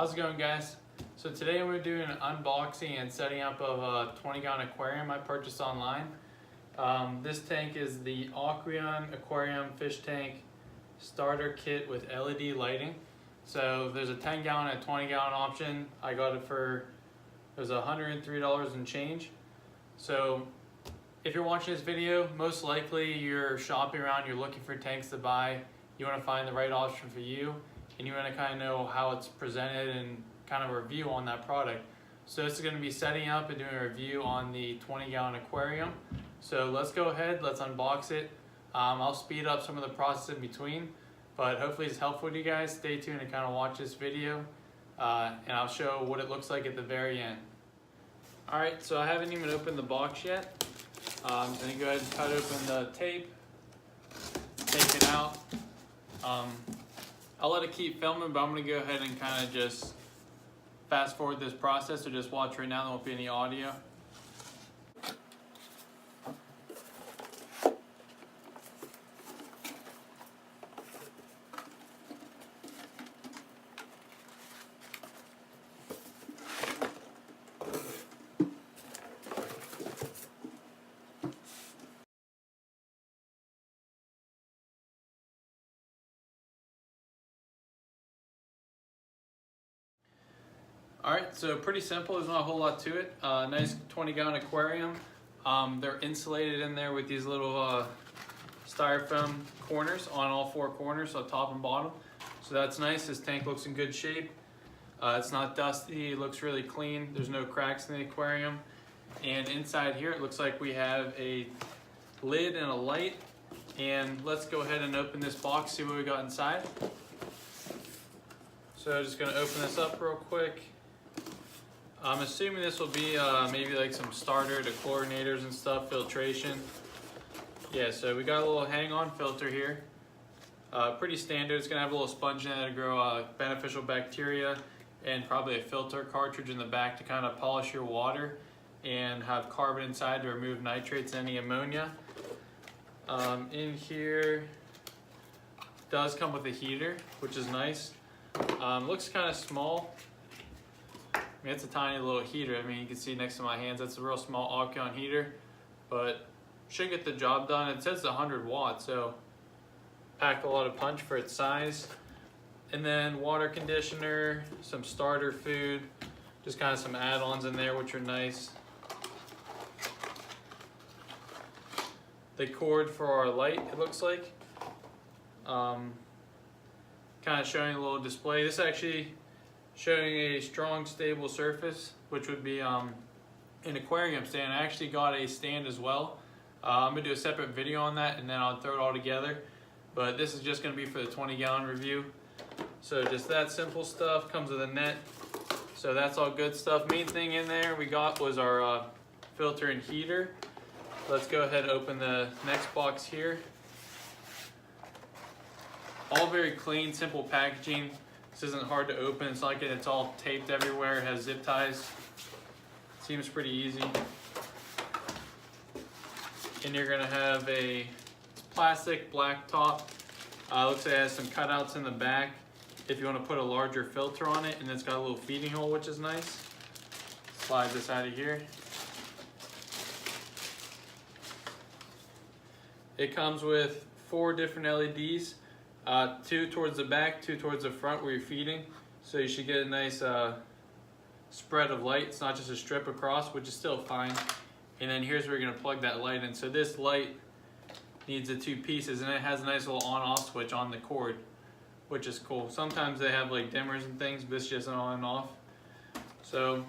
How's it going, guys? So today we're doing an unboxing and setting up of a 20-gallon aquarium I purchased online. This tank is the Aqueon Aquarium fish tank starter kit with LED lighting. So there's a 10-gallon and a 20-gallon option. I got it for, it was $103 and change. So if you're watching this video, most likely you're shopping around, you're looking for tanks to buy. You want to find the right option for you, and you want to kind of know how it's presented and kind of a review on that product. So this is going to be setting up and doing a review on the 20-gallon aquarium. So let's go ahead, let's unbox it. I'll speed up some of the process in between, but hopefully it's helpful to you guys. Stay tuned and kind of watch this video, and I'll show what it looks like at the very end. Alright, so I haven't even opened the box yet. I'm going to go ahead and cut open the tape, take it out. I'll let it keep filming, but I'm going to go ahead and kind of just fast forward this process, or just watch right now. There won't be any audio. Alright, so pretty simple, there's not a whole lot to it. Nice 20-gallon aquarium. They're insulated in there with these little styrofoam corners on all four corners, so top and bottom. So that's nice. This tank looks in good shape. It's not dusty, it looks really clean. There's no cracks in the aquarium. And inside here it looks like we have a lid and a light. And let's go ahead and open this box, see what we got inside. So I'm just going to open this up real quick. I'm assuming this will be maybe like some starter to chlorinators and stuff, filtration. Yeah, so we got a little hang-on filter here. Pretty standard. It's gonna have a little sponge in it to grow beneficial bacteria, and probably a filter cartridge in the back to kind of polish your water, and have carbon inside to remove nitrates and any ammonia. In here does come with a heater, which is nice. Looks kind of small. I mean, it's a tiny little heater. I mean, you can see next to my hands, that's a real small Aqueon heater, but should get the job done. It says 100 watts, so packed a lot of punch for its size. And then water conditioner, some starter food, just kind of some add-ons in there, which are nice. The cord for our light, it looks like. Kind of showing a little display. This actually showing a strong, stable surface, which would be an aquarium stand. I actually got a stand as well. I'm gonna do a separate video on that, and then I'll throw it all together. But this is just gonna be for the 20-gallon review. So just that simple stuff. Comes with a net. So that's all good stuff. Main thing in there we got was our filter and heater. Let's go ahead and open the next box here. All very clean, simple packaging. This isn't hard to open. It's like it's all taped everywhere. It has zip ties. Seems pretty easy. And you're gonna have a plastic black top. Looks like it has some cutouts in the back if you want to put a larger filter on it, and it's got a little feeding hole, which is nice. Slide this out of here. It comes with 4 different LEDs. 2 towards the back, 2 towards the front where you're feeding. So you should get a nice spread of light. It's not just a strip across, which is still fine. And then here's where you're gonna plug that light in. So this light needs the 2 pieces, and it has a nice little on-off switch on the cord, which is cool. Sometimes they have like dimmers and things, but it's just an on and off. So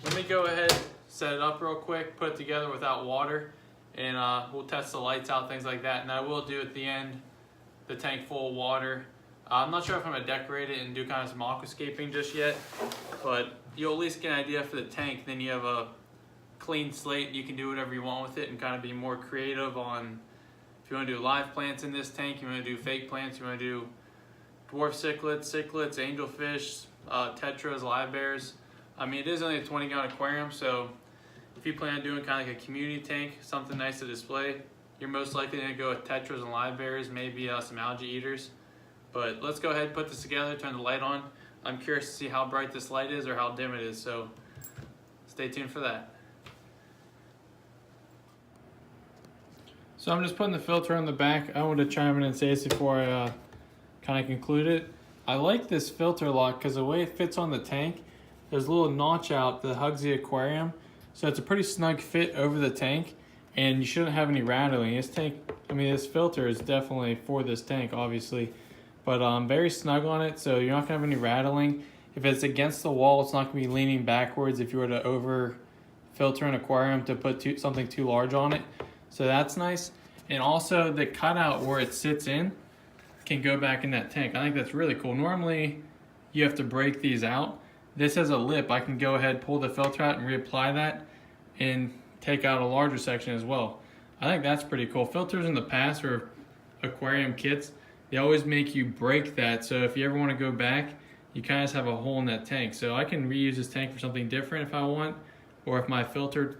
let me go ahead, set it up real quick, put it together without water, and we'll test the lights out, things like that. And I will do at the end the tank full of water. I'm not sure if I'm gonna decorate it and do kind of some aquascaping just yet, but you'll at least get an idea for the tank. Then you have a clean slate. You can do whatever you want with it and kind of be more creative on if you want to do live plants in this tank, you want to do fake plants, you want to do dwarf cichlids, angelfish, tetras, live bears. I mean, it is only a 20-gallon aquarium, so if you plan on doing kind of like a community tank, something nice to display, you're most likely going to go with tetras and live bears, maybe some algae eaters. But let's go ahead and put this together, turn the light on. I'm curious to see how bright this light is or how dim it is, so stay tuned for that. So I'm just putting the filter on the back. I want to chime in and say this before I kind of conclude it. I like this filter lock because the way it fits on the tank, there's a little notch out that hugs the aquarium. So it's a pretty snug fit over the tank, and you shouldn't have any rattling. This tank, I mean, this filter is definitely for this tank, obviously, but very snug on it, so you're not gonna have any rattling. If it's against the wall, it's not gonna be leaning backwards if you were to over filter an aquarium to put something too large on it. So that's nice. And also the cutout where it sits in can go back in that tank. I think that's really cool. Normally you have to break these out. This has a lip. I can go ahead, pull the filter out and reapply that and take out a larger section as well. I think that's pretty cool. Filters in the past or aquarium kits, they always make you break that. So if you ever want to go back, you kind of just have a hole in that tank. So I can reuse this tank for something different if I want, or if my filter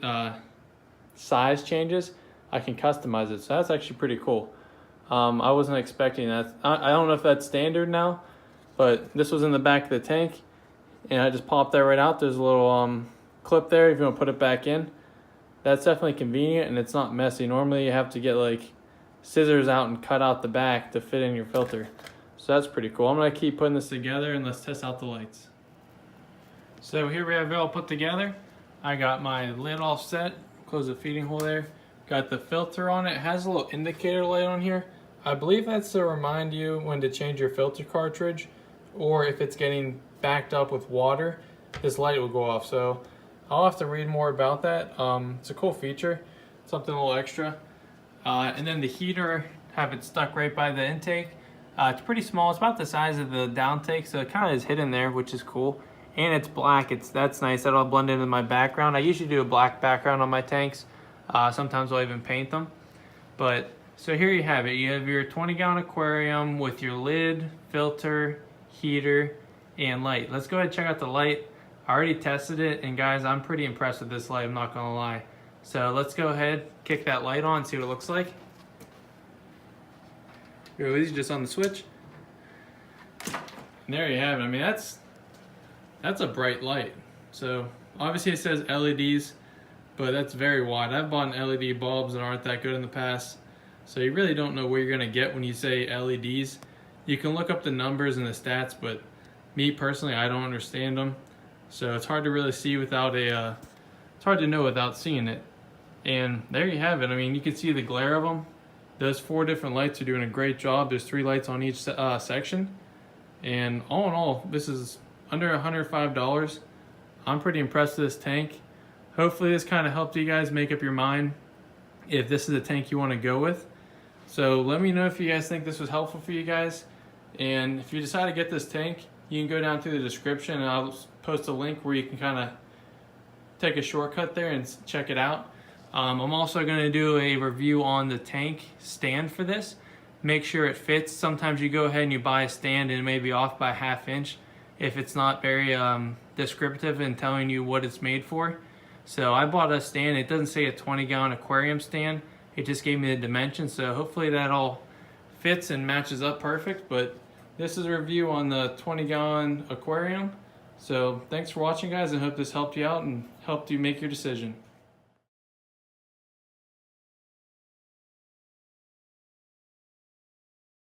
size changes, I can customize it. So that's actually pretty cool. I wasn't expecting that. I don't know if that's standard now, but this was in the back of the tank and I just popped that right out. There's a little clip there if you want to put it back in. That's definitely convenient and it's not messy. Normally you have to get like scissors out and cut out the back to fit in your filter. So that's pretty cool. I'm gonna keep putting this together and let's test out the lights. So here we have it all put together. I got my lid all set, close the feeding hole there. Got the filter on it. It has a little indicator light on here. I believe that's to remind you when to change your filter cartridge, or if it's getting backed up with water, this light will go off. So I'll have to read more about that. It's a cool feature, something a little extra. And then the heater, have it stuck right by the intake. It's pretty small. It's about the size of the downtake, so it kind of is hidden there, which is cool. And it's black. That's nice. That'll blend into my background. I usually do a black background on my tanks. Sometimes I'll even paint them. But so here you have it. You have your 20-gallon aquarium with your lid, filter, heater, and light. Let's go ahead and check out the light. I already tested it, and guys, I'm pretty impressed with this light, I'm not gonna lie. So let's go ahead, kick that light on, see what it looks like. Here, these are just on the switch. And there you have it. I mean, that's a bright light. So obviously it says LEDs, but that's very wide. I've bought LED bulbs that aren't that good in the past, so you really don't know what you're gonna get when you say LEDs. You can look up the numbers and the stats, but me personally, I don't understand them. So it's hard to really see without it's hard to know without seeing it. And there you have it. I mean, you can see the glare of them. Those 4 different lights are doing a great job. There's 3 lights on each section. And all in all, this is under $105. I'm pretty impressed with this tank. Hopefully this kind of helped you guys make up your mind if this is a tank you want to go with. So let me know if you guys think this was helpful for you guys. And if you decide to get this tank, you can go down to the description and I'll post a link where you can kind of take a shortcut there and check it out. I'm also going to do a review on the tank stand for this. Make sure it fits. Sometimes you go ahead and you buy a stand and it may be off by ½ inch if it's not very descriptive in telling you what it's made for. So I bought a stand. It doesn't say a 20-gallon aquarium stand. It just gave me the dimensions. So hopefully that all fits and matches up perfect. But this is a review on the 20-gallon aquarium. So thanks for watching, guys, and hope this helped you out and helped you make your decision.